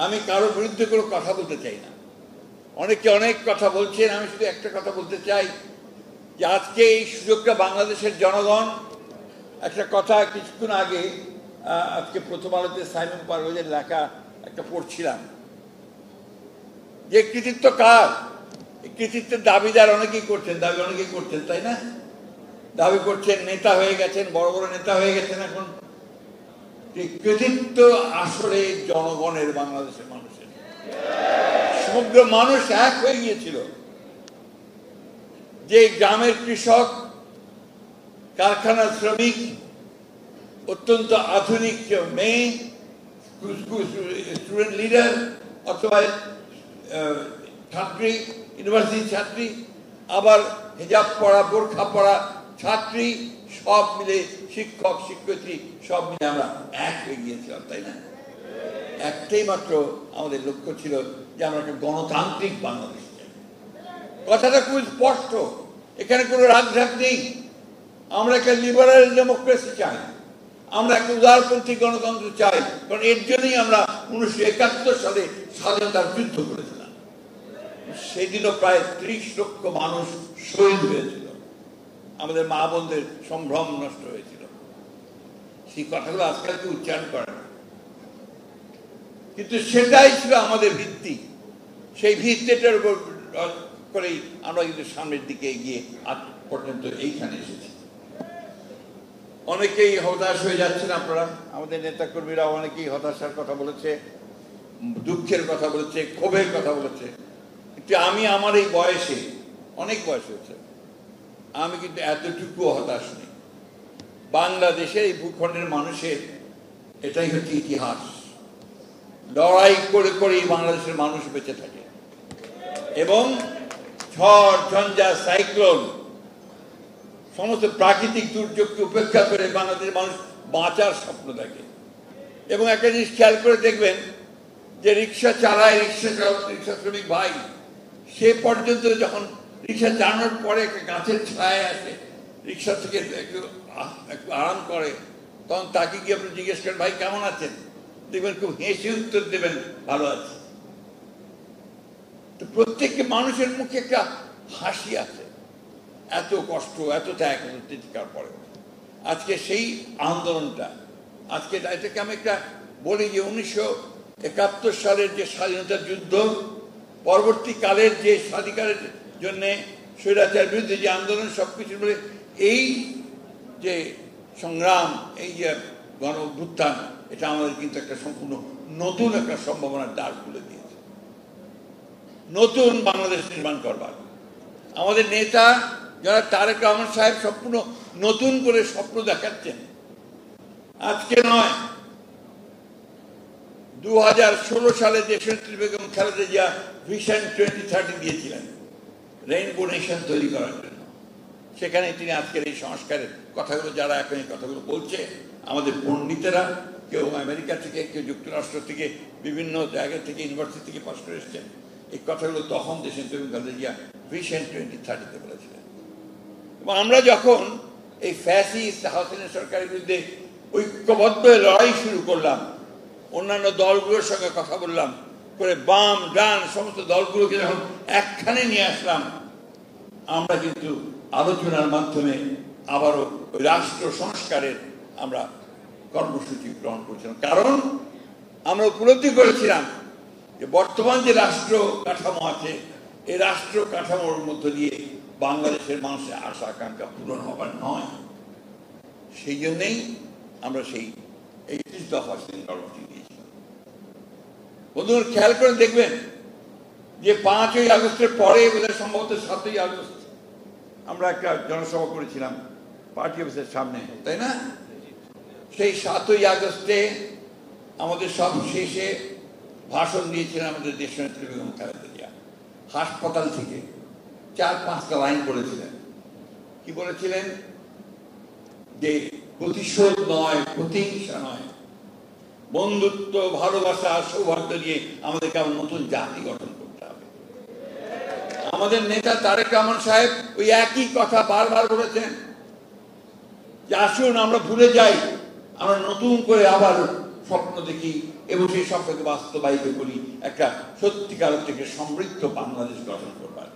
আমি কারোর বিরুদ্ধে কোনো কথা বলতে চাই না। অনেকে অনেক কথা বলছেন, আমি শুধু একটা কথা বলতে চাই যে আজকে এই সুযোগটা বাংলাদেশের জনগণ, একটা কথা কিছুক্ষণ আগে আজকে প্রথম আলোতে সাইমন পারভেজের লেখা একটা পড়ছিলাম, যে কৃতিত্ব কার, কৃতিত্বের দাবিদার অনেকেই করছেন, তাই না? দাবি করছেন, নেতা হয়ে গেছেন, বড় বড় নেতা হয়ে গেছেন। এখন কৃতিত্ব আসলে জনগণের, বাংলাদেশের মানুষের। সমগ্র মানুষ এক হয়ে গিয়েছিল। যে গ্রামের কৃষক, কারখানার শ্রমিক, অত্যন্ত আধুনিক মেয়ে, স্টুডেন্ট লিডার অথবা ছাত্রী, ইউনিভার্সিটি ছাত্রী, আবার হিজাব পরা, বোরখা পরা ছাত্রী, সব মিলে শিক্ষক শিক্ষয়িত্রী সব মিলে আমরা এক হয়ে গিয়েছিলাম, তাই না? একটাই মাত্র আমাদের লক্ষ্য ছিল যে আমরা একটা গণতান্ত্রিক বাংলাদেশ চাই। কথাটা খুব স্পষ্ট, এখানে কোনো রাগঢাক নেই। আমরা একটা লিবারাল ডেমোক্রেসি চাই, আমরা একটা উদারপন্থী গণতন্ত্র চাই, কারণ এর জন্যই আমরা 1971 সালে স্বাধীনতার যুদ্ধ করেছিলাম। সেদিনও প্রায় 30 লক্ষ মানুষ শহীদ হয়েছিল, আমাদের মা বোনদের সম্ভ্রম নষ্ট হয়েছিল। সেই কথাগুলো আজকাল কেউ উচ্চারণ করে না, কিন্তু সেটাই ছিল আমাদের ভিত্তি। সেই ভিত্তিটার উপর করেই আমরা কিন্তু সামনের দিকে এগিয়ে আজ পর্যন্ত এইখানে এসেছি। অনেকেই হতাশ হয়ে যাচ্ছেন আপনারা, আমাদের নেতাকর্মীরা অনেকেই হতাশার কথা বলেছে, দুঃখের কথা বলেছে, ক্ষোভের কথা বলেছে। কিন্তু আমি আমার এই বয়সে, অনেক বয়স হয়েছে, আমি কিন্তু এতটুকু হতাশ নেই। বাংলাদেশের এই ভূখণ্ডের মানুষের এটাই হচ্ছে ইতিহাস। লড়াই করে করেই বাংলাদেশের মানুষ বেঁচে থাকে, এবং ঝড় ঝঞ্ঝা, সাইক্লোন, সমস্ত প্রাকৃতিক দুর্যোগকে উপেক্ষা করে বাংলাদেশের মানুষ বাঁচার স্বপ্ন দেখে। এবং একটা জিনিস খেয়াল করে দেখবেন যে রিক্সা চালায়, রিক্সা শ্রমিক ভাই, সে পর্যন্ত যখন রিক্সা চালানোর পরে একটা গাছের ছায় আসে, রিক্সা থেকে একটু আরাম করে, তখন তাকে গিয়ে আপনি জিজ্ঞেস করেন, ভাই কেমন আছেন? দেখবেন খুব হেসে উত্তর দেবেন, ভালো আছে। প্রত্যেককে মানুষের মুখে একটা হাসি আছে, এত কষ্ট, এত ত্যাগ, চিৎকার পরে। আজকে সেই আন্দোলনটা, আজকে এটাকে আমি একটা বলি যে 1971 সালের যে স্বাধীনতার যুদ্ধ, পরবর্তীকালের যে স্বাধিকারের জন্য স্বৈরাচারের বিরুদ্ধে যে আন্দোলন, সবকিছু বলে এই যে সংগ্রাম, এই যে গণ অভ্যুত্থান, এটা আমাদের কিন্তু একটা সম্পূর্ণ নতুন একটা সম্ভাবনার দ্বার খুলে দিয়েছে, নতুন বাংলাদেশ নির্মাণ করবার। আমাদের নেতা যারা তারেক রহমান সাহেব সম্পূর্ণ নতুন করে স্বপ্ন দেখাচ্ছেন। আজকে নয়, 2016 সালে দেশনেত্রী বেগম খালেদা জিয়া ভিশন 2030 দিয়েছিলেন রেইনবো নেশন তৈরি করার জন্য। সেখানে তিনি আজকের এই সংস্কারের কথাগুলো, যারা এখন এই কথাগুলো বলছে, আমাদের পণ্ডিতেরা, কেউ আমেরিকা থেকে, কেউ যুক্তরাষ্ট্র থেকে, বিভিন্ন জায়গা থেকে, ইউনিভার্সিটি থেকে পাশ করে এসছেন, এই কথাগুলো তখন দেশনেত্রী বেগম খালেদা জিয়া ভিশন 2030 বলেছিলেন। এবং আমরা যখন এই ফ্যাসিস্ট হাসিনা সরকারের বিরুদ্ধে ঐক্যবদ্ধ লড়াই শুরু করলাম, অন্যান্য দলগুলোর সঙ্গে কথা বললাম, করে বাম ডান সমস্ত দলগুলোকে যখন একখানে নিয়ে আসলাম, আমরা কিন্তু আলোচনার মাধ্যমে আবারও ওই রাষ্ট্র সংস্কারের আমরা কর্মসূচি গ্রহণ করেছিলাম। কারণ আমরা উপলব্ধি করেছিলাম যে বর্তমান যে রাষ্ট্র কাঠামো আছে, এই রাষ্ট্র কাঠামোর মধ্য দিয়ে বাংলাদেশের মানুষের আশা আকাঙ্ক্ষা পূরণ হবার নয়। সেই জন্যেই আমরা সেই 31 দফা কর্মসূচি দিয়েছিলাম। বন্ধুরা খেয়াল করে দেখবেন যে 5ই আগস্টের পরে, বোধহয় সম্ভবত 7ই আগস্ট, আমরা একটা জনসভা করেছিলাম পার্টি অফিসের সামনে, তাই না? সেই 7ই আগস্টে আমাদের সব শেষে ভাষণ দিয়েছিলেন আমাদের দেশনেত্রী বেগম খালেদা জিয়া। হাসপাতাল থেকে 4-5টা লাইন বলেছিলেন। কি বলেছিলেন? যে প্রতিশোধ নয়, প্রতিহিংসা নয়, বন্ধুত্ব, ভালোবাসা, সৌহার্দ্য নিয়ে আমাদেরকে আবার নতুন জাতি গঠন করতে হবে। আমাদের নেতা তারেক রহমান সাহেব ওই একই কথা বারবার বলেছেন যে আসুন আমরা ভুলে যাই, আমরা নতুন করে আবার স্বপ্ন দেখি, এবং সেই স্বপ্নকে বাস্তবায়িত করি, একটা সত্যিকার থেকে সমৃদ্ধ বাংলাদেশ গঠন করবার।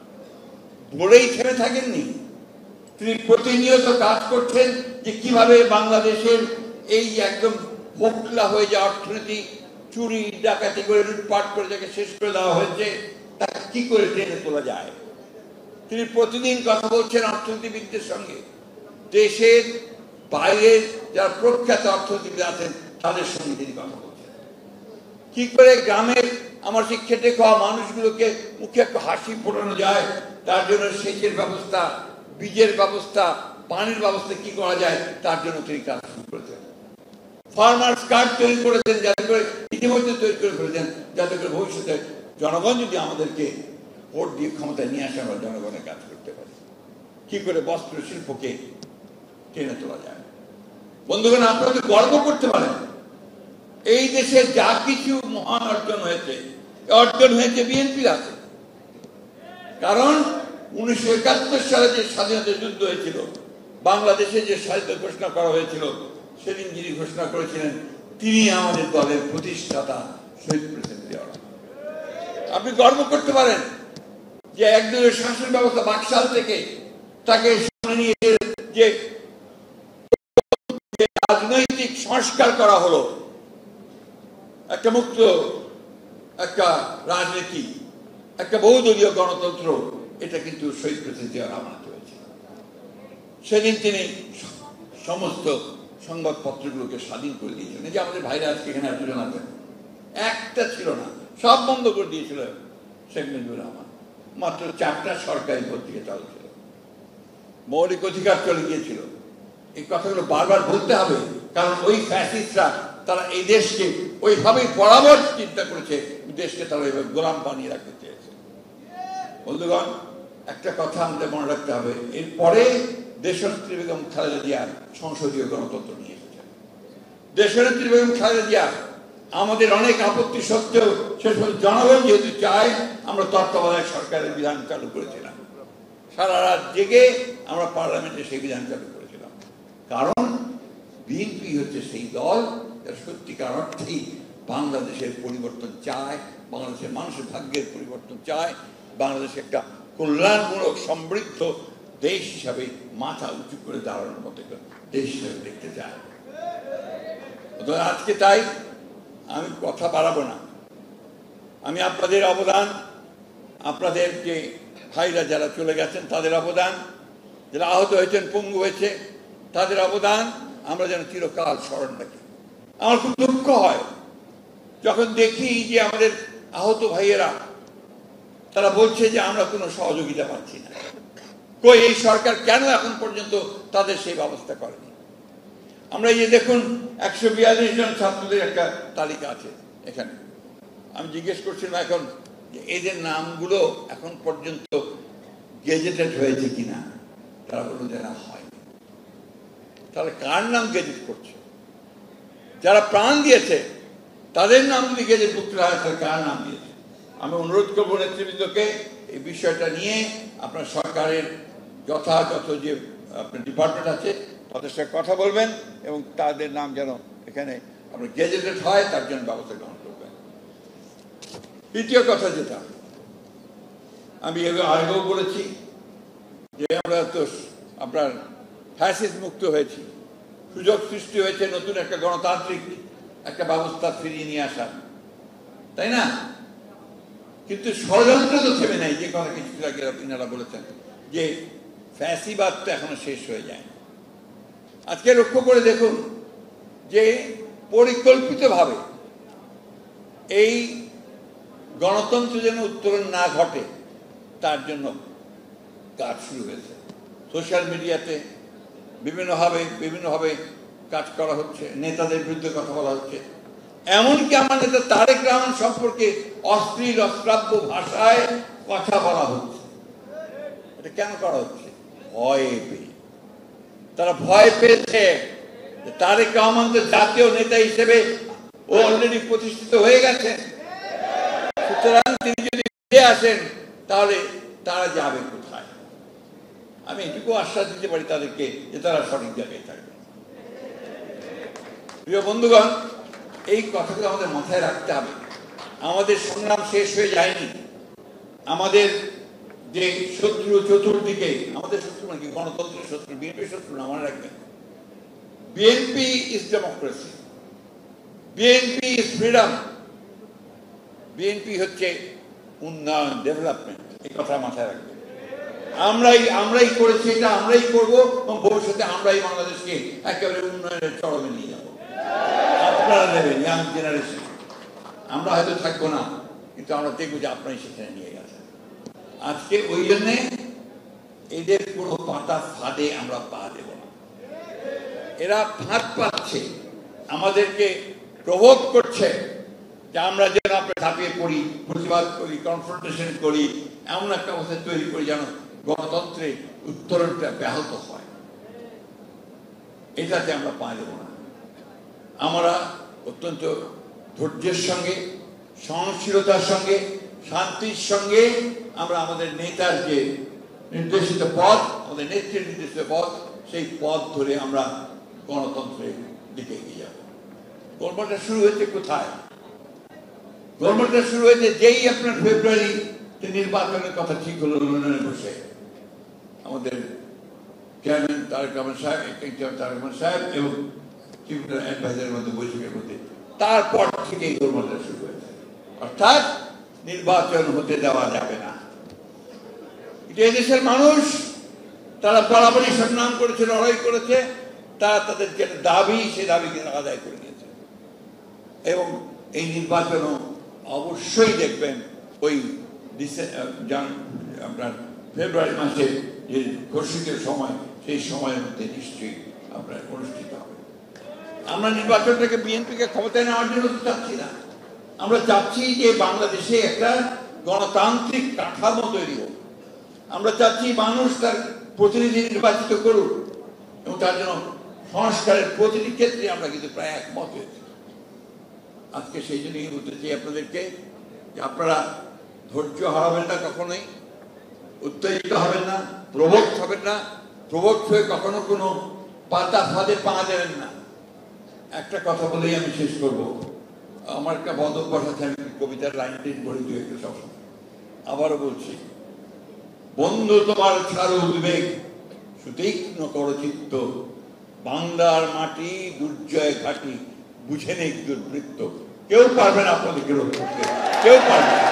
বলেই থেমে থাকেননি, তিনি প্রতিনিয়ত কাজ করছেন যে কিভাবে বাংলাদেশের এই একদম মোকলা হয়ে যাওয়া অর্থনীতি, চুরি ডাকাতি করে লুটপাট করে যাকে শেষ করে দেওয়া হয়েছে, তাকে কি করে টেনে তোলা যায়। তিনি প্রতিদিন কথা বলছেন অর্থনীতিবিদদের সঙ্গে, দেশের বাইরের যারা প্রখ্যাত অর্থনীতিবিদ আছেন তাদের সঙ্গে তিনি কথা বলছেন। কি করে গ্রামের আমার সেই খেটে খাওয়া মানুষগুলোকে মুখে একটু হাসি ফোটানো যায়, তার জন্য সেচের ব্যবস্থা, বীজের ব্যবস্থা, পানির ব্যবস্থা কি করা যায়, তার জন্য তিনি কাজ শুরু করেছেন। ফার্মার্স কার্ড তৈরি করেছেন, যাতে করে ইতিমধ্যে তৈরি করে ফেলেছেন, যাতে করে ভবিষ্যতে জনগণ যদি আমাদেরকে ভোট দিয়ে ক্ষমতায় নিয়ে আসে আমরা জনগণের কাজ করতে পারি। কি করে বস্ত্র শিল্পকে টেনে তোলা যায়। বন্ধুগণ, আপনারা গর্ব করতে পারেন এই দেশে যা কিছু মহান অর্জন হয়েছে, অর্জন হয়েছে বিএনপির হাতে। কারণ 1971 সালে যে স্বাধীনতা যুদ্ধ হয়েছিল, বাংলাদেশে যে স্বাধীনতা ঘোষণা করা হয়েছিল, সেদিন যিনি ঘোষণা করেছিলেন তিনি আমাদের দলের প্রতিষ্ঠাতা শহীদ প্রেসিডেন্ট জিয়া রহমান। আপনি গর্ব করতে পারেন যে একদলের শাসন ব্যবস্থা বাকশাল থেকে তাকে সামনে নিয়ে যে রাজনৈতিক সংস্কার করা হলো, একটা মুক্ত একটা রাজনীতি, একটা বহুদলীয় গণতন্ত্র, এটা কিন্তু শহীদ প্রেসিডেন্ট জিয়া রহমান হয়েছে। সেদিন তিনি সমস্ত সংবাদপত্রগুলোকে স্বাধীন করে দিয়েছিলেন। যে আমাদের ভাইরা আজকে এখানে এতজন আছেন, একটা ছিল না, সব বন্ধ করে দিয়েছিল শেখ মুজিবুর রহমান। মাত্র 4টা সরকারি পত্রিকা চালু ছিল, মৌলিক অধিকার চলে গিয়েছিল। এই কথাগুলো বারবার বলতে হবে, কারণ ওই ফ্যাসিস্টরা তারা এই দেশকে ওইভাবেই বরাবর চিন্তা করেছে, দেশকে তারা ওইভাবে গোলাম বানিয়ে রাখতে চেয়েছে। বন্ধুগণ, একটা কথা আমাদের মনে রাখতে হবে, এরপরে দেশনেত্রী বেগম খালেদা জিয়া সংসদীয় গণতন্ত্র নিয়ে এসেছেন। দেশনেত্রী বেগম খালেদা জিয়া আমাদের অনেক আপত্তি সত্ত্বেও শেষ পর্যন্ত জনগণ যেহেতু চায়, আমরা তত্ত্বাবধায়ক সরকারের বিধান চালু করেছিলাম। সারা রাত জেগে আমরা পার্লামেন্টে সেই বিধান চালু করেছিলাম। কারণ বিএনপি হচ্ছে সেই দল যারা সত্যিকার অর্থেই বাংলাদেশের পরিবর্তন চায়, বাংলাদেশের মানুষের ভাগ্যের পরিবর্তন চায়, বাংলাদেশ একটা কল্যাণমূলক সমৃদ্ধ দেশ হিসাবে মাথা উঁচু করে দাঁড়ানোর মতো দেশ হিসাবে দেখতে চায়। আজকে তাই আমি কথা বাড়াবো না। আমি আপনাদের অবদান, আপনাদের যে ভাইরা যারা চলে গেছেন তাদের অবদান, যারা আহত হয়েছেন, পঙ্গু হয়েছে, তাদের অবদান আমরা যেন চিরকাল স্মরণ রাখি। আমার খুব দুঃখ হয় যখন দেখি যে আমাদের আহত ভাইয়েরা তারা বলছে যে আমরা কোনো সহযোগিতা পাচ্ছি না। কই, এই সরকার কেন এখন পর্যন্ত তাদের সেই ব্যবস্থা করেনি? আমরা এই যে দেখুন 142 জন ছাত্রদের একটা তালিকা আছে এখানে। আমি জিজ্ঞেস করছিলাম এখন যে এদের নামগুলো এখন পর্যন্ত গেজেটেড হয়েছে কিনা, তারা বলল যে না, হয়নি। তাহলে কার নাম গেজেট করছে? যারা প্রাণ দিয়েছে তাদের নাম যদি গেজেটভুক্ত হয়, তাহলে কার নাম দিয়েছে? আমি অনুরোধ করবো নেতৃবৃন্দকে এই বিষয়টা নিয়ে আপনার সরকারের যথাযথ যে আপনার ডিপার্টমেন্ট আছে তাদের সাথে কথা বলবেন এবং তাদের নাম যেন এখানে আপনার গেজেটেড হয় তার জন্য ব্যবস্থা গ্রহণ করবেন। দ্বিতীয় কথা যেটা আমি আগেও বলেছি যে আমরা তো আপনার ফ্যাসিস্ট মুক্ত হয়েছি, সুযোগ সৃষ্টি হয়েছে নতুন একটা গণতান্ত্রিক একটা ব্যবস্থা ফিরিয়ে নিয়ে আসার, তাই না? কিন্তু ষড়যন্ত্র তো থেমে নাই। যে কথা কিছু আগে আপনারা বলেছেন যে ফ্যাসিবাদ তো এখনো শেষ হয়ে যায়। আজকে লক্ষ্য করে দেখুন যে পরিকল্পিতভাবে এই গণতন্ত্র যেন উত্তরণ না ঘটে তার জন্য কাজ শুরু হয়েছে। সোশ্যাল মিডিয়াতে বিভিন্নভাবে কাজ করা হচ্ছে, নেতাদের বিরুদ্ধে কথা বলা হচ্ছে। এমনকি আমার নেতা তারেক রহমান সম্পর্কে অশ্লীল অশ্রাব্য ভাষায় কথা বলা হচ্ছে। এটা কেন করা হচ্ছে? ভয় পেয়ে। তারা ভয় পেয়েছে তারেক রহমান তো জাতীয় নেতা হিসেবে ও অলরেডি প্রতিষ্ঠিত হয়ে গেছে, সুতরাং তিনি যদি ফিরে আসেন তাহলে তারা যাবে কোথায়? আমি এটুকু আশ্বাস দিতে পারি তাদেরকে যে তারা সঠিক জায়গায় থাকবে। প্রিয় বন্ধুগণ, এই কথাগুলো আমাদের মাথায় রাখতে হবে। আমাদের সংগ্রাম শেষ হয়ে যায়নি। আমাদের যে শত্রু চতুর্দিকে, আমাদের শত্রু মানে কি গণতন্ত্রের শত্রু, বিএনপির শত্রু না, মনে রাখবেন। BNP is democracy, BNP is freedom, BNP হচ্ছে উন্নয়ন, ডেভেলপমেন্ট। এই কথা মাথায় রাখবেন। আমরাই করেছি, এটা আমরাই করবো এবং ভবিষ্যতে আমরাই বাংলাদেশকে একেবারে উন্নয়নের চরমে নিয়ে যাবো। আপনারা নেবেন, ইয়াং জেনারেশন। আমরা হয়তো থাকবো না, কিন্তু আমরা দেখবো যে আপনারাই সেখানে নিয়ে গেছেন। আজকে ওই জন্যে এদের কোনো পাতা ফাঁদে আমরা পা দেব না। এরা ফাঁদ পাচ্ছে, আমাদেরকে প্রভোগ করছে যে আমরা যেন আমরা ঝাঁপিয়ে পড়ি, প্রতিবাদ করি, কনফ্রন্টেশন করি, এমন একটা অবস্থা তৈরি করি যেন গণতন্ত্রের উত্তরণটা ব্যাহত হয়। এটাতে আমরা পা দেব না। আমরা অত্যন্ত ধৈর্যের সঙ্গে, সহনশীলতার সঙ্গে, শান্তির সঙ্গে আমরা আমাদের নেতার যে নির্দেশিত পথ, আমাদের নেত্রীর নির্দেশিত পথ, সেই পথ ধরে আমরা গণতন্ত্রের দিকে এগিয়ে যাব। গল্পটা শুরু হয়েছে কোথায়? গল্পটা শুরু হয়েছে যেই আপনার ফেব্রুয়ারি নির্বাচনের কথা ঠিক হলো লন্ডনে বসে, আমাদের চেয়ারম্যান তারেক রহমান সাহেব এবং চিফ অ্যাডভাইজারের মধ্যে বৈঠকের মধ্যে, তারপর থেকে এই গল্পটা শুরু হয়েছে। অর্থাৎ নির্বাচন হতে দেওয়া যাবে না। এটা এদেশের মানুষ, তারা বরাবরই সংগ্রাম করেছে, লড়াই করেছে, তারা তাদের যে দাবি, সে দাবিকে আদায় করে নিয়েছে। এবং এই নির্বাচনও অবশ্যই দেখবেন ওই আপনার ফেব্রুয়ারি মাসে যে ঘোষিত সময়, সেই সময়ের মধ্যে নিশ্চয়ই আপনার অনুষ্ঠিত হবে। আমরা নির্বাচনটাকে বিএনপিকে ক্ষমতায় নেওয়ার জন্য চাচ্ছি না। আমরা চাচ্ছি যে বাংলাদেশে একটা গণতান্ত্রিক কাঠামো তৈরি হোক। আমরা চাচ্ছি মানুষ তার প্রতিনিধি নির্বাচিত করুক এবং তার জন্য সংস্কারের প্রতিটি ক্ষেত্রে আমরা কিন্তু প্রায় একমত হয়েছি। আজকে সেই জন্যই বলতে চাই আপনাদেরকে যে আপনারা ধৈর্য হারাবেন না, কখনোই উত্তেজিত হবেন না, প্রভোক্ত হবেন না, প্রভোক্ত হয়ে কখনো কোনো পাতা ফাঁদে পা দেবেন না। একটা কথা বলেই আমি শেষ করব। আমার একটা বদ অভ্যাস আছে, আমি কবিতার লাইনটি পড়ে দিয়ে সব আবারও বলছি, বন্ধু তোমার ছাড়ো উদ্বেগ, সুতীক্ষ্ণ করো চিত্ত, বাংলার মাটি দুর্জয় ঘাটি, বুঝে নেই দুর্বৃত্ত। কেউ পারবে না আপনাদেরকে রোধ করতে, কেউ পারবে না।